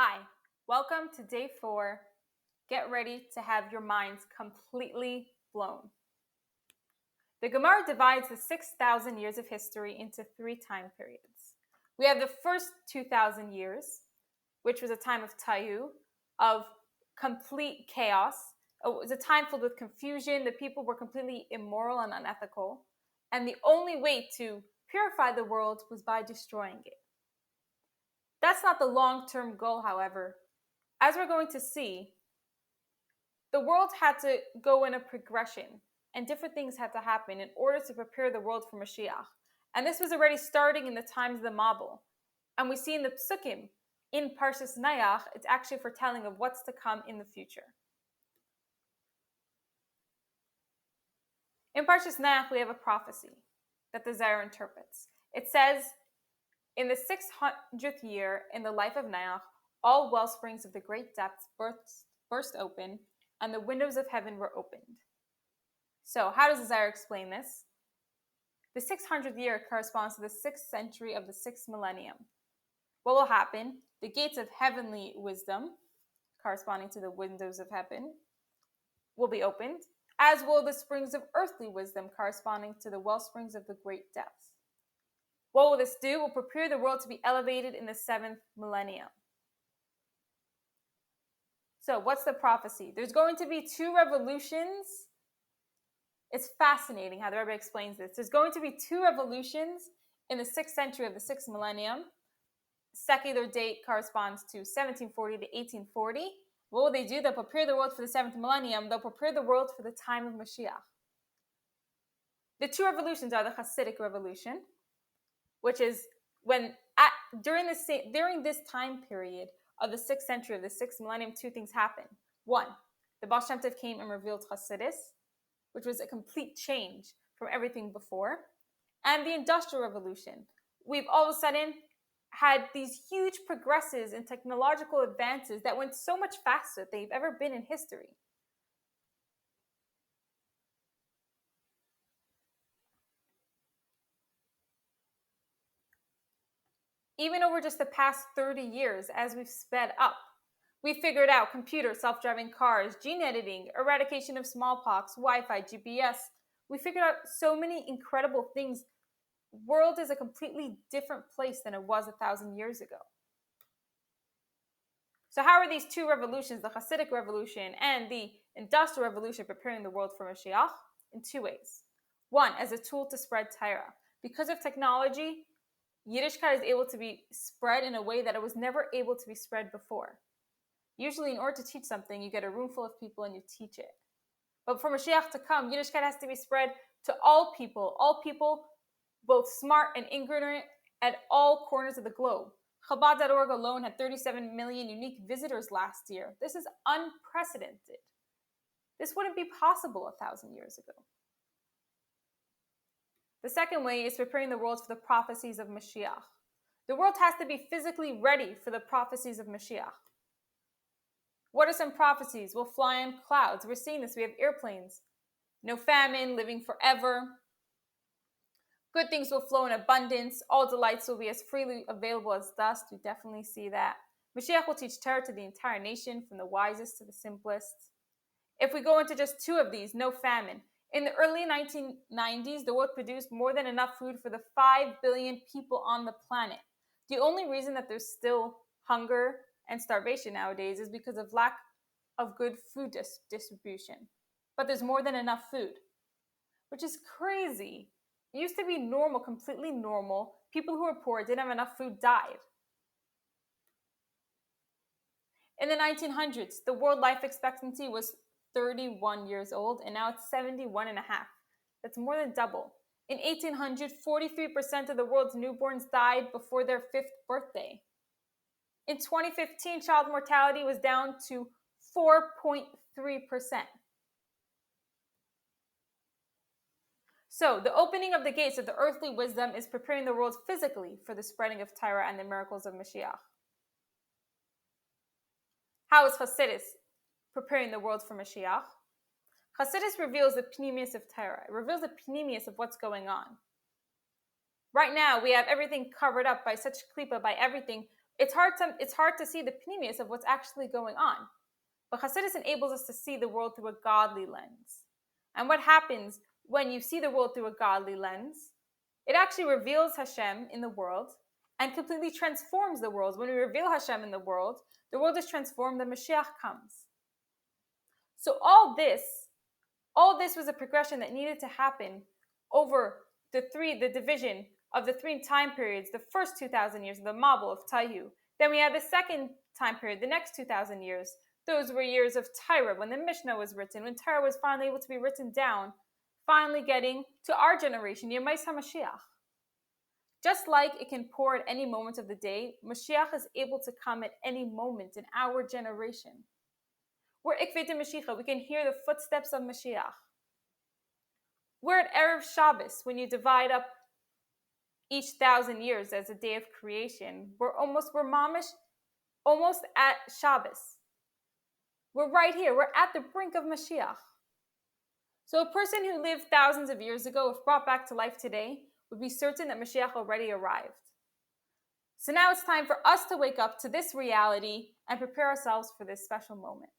Hi, welcome to day 4. Get ready to have your minds completely blown. The Gemara divides the 6,000 years of history into 3 time periods. We have the first 2,000 years, which was a time of tayu, of complete chaos. It was a time filled with confusion. The people were completely immoral and unethical. And the only way to purify the world was by destroying it. That's not the long-term goal, however. As we're going to see, the world had to go in a progression, and different things had to happen in order to prepare the world for Moshiach. And this was already starting in the times of the Mabul. And we see in the Psukim, in Parshas Nayach, it's actually a foretelling of what's to come in the future. In Parshas Nayach, we have a prophecy that the Zohar interprets. It says, in the 600th year in the life of Nayach, all well springs of the great depths burst open, and the windows of heaven were opened. So, how does the Zohar explain this? The 600th year corresponds to the 6th century of the 6th millennium. What will happen? The gates of heavenly wisdom, corresponding to the windows of heaven, will be opened, as will the springs of earthly wisdom, corresponding to the well springs of the great depths. What will this do? It will prepare the world to be elevated in the 7th millennium. So, what's the prophecy? There's going to be 2 revolutions. It's fascinating how the Rebbe explains this. There's going to be 2 revolutions in the 6th century of the 6th millennium. Secular date corresponds to 1740 to 1840. What will they do? They'll prepare the world for the 7th millennium. They'll prepare the world for the time of Mashiach. The 2 revolutions are the Hasidic revolution, which is when during this time period of the 6th century of the 6th millennium, 2 things happen. 1, the Baal Shem Tov came and revealed Hasidus, which was a complete change from everything before. And the Industrial Revolution. We've all of a sudden had these huge progresses in technological advances that went so much faster than they've ever been in history. Even over just the past 30 years, as we've sped up, we figured out computers, self-driving cars, gene editing, eradication of smallpox, Wi-Fi, GPS. We figured out so many incredible things. The world is a completely different place than it was 1,000 years ago. So how are these 2 revolutions, the Hasidic revolution and the Industrial Revolution, preparing the world for Mashiach? In 2 ways. 1, as a tool to spread Torah. Because of technology, Yiddishkeit is able to be spread in a way that it was never able to be spread before. Usually, in order to teach something, you get a room full of people and you teach it. But for Mashiach to come, Yiddishkeit has to be spread to all people, both smart and ignorant, at all corners of the globe. Chabad.org alone had 37 million unique visitors last year. This is unprecedented. This wouldn't be possible 1,000 years ago. The second way is preparing the world for the prophecies of Mashiach. The world has to be physically ready for the prophecies of Mashiach. What are some prophecies? We'll fly on clouds. We're seeing this. We have airplanes. No famine, living forever. Good things will flow in abundance. All delights will be as freely available as dust. We definitely see that. Mashiach will teach Torah to the entire nation, from the wisest to the simplest. If we go into just 2 of these, no famine. In the early 1990s, the world produced more than enough food for the 5 billion people on the planet. The only reason that there's still hunger and starvation nowadays is because of lack of good food distribution. But there's more than enough food, which is crazy. It used to be normal, completely normal. People who were poor, didn't have enough food, died. In the 1900s, the world life expectancy was 31 years old, and now it's 71 and a half. That's more than double. In 1800, 43% of the world's newborns died before their 5th birthday. In 2015, child mortality was down to 4.3%. So, the opening of the gates of the earthly wisdom is preparing the world physically for the spreading of Torah and the miracles of Mashiach. How is Hasidus preparing the world for Mashiach? Hasidus reveals the pnimius of Torah. It reveals the pnimius of what's going on. Right now, we have everything covered up by such klipa, by everything. it's hard to see the pneumius of what's actually going on. But Hasidus enables us to see the world through a godly lens. And what happens when you see the world through a godly lens? It actually reveals Hashem in the world and completely transforms the world. When we reveal Hashem in the world is transformed, the Mashiach comes. So all this was a progression that needed to happen over the division of the three time periods, the first 2,000 years of the Mabul of Tayu. Then we had the second time period, the next 2,000 years. Those were years of Torah, when the Mishnah was written, when Torah was finally able to be written down, finally getting to our generation, Yemais HaMashiach. Just like it can pour at any moment of the day, Mashiach is able to come at any moment in our generation. We're Ikvei Mashiach, we can hear the footsteps of Mashiach. We're at Erev Shabbos, when you divide up each 1,000 years as a day of creation. We're mamish, almost at Shabbos. We're right here. We're at the brink of Mashiach. So a person who lived thousands of years ago, if brought back to life today, would be certain that Mashiach already arrived. So now it's time for us to wake up to this reality and prepare ourselves for this special moment.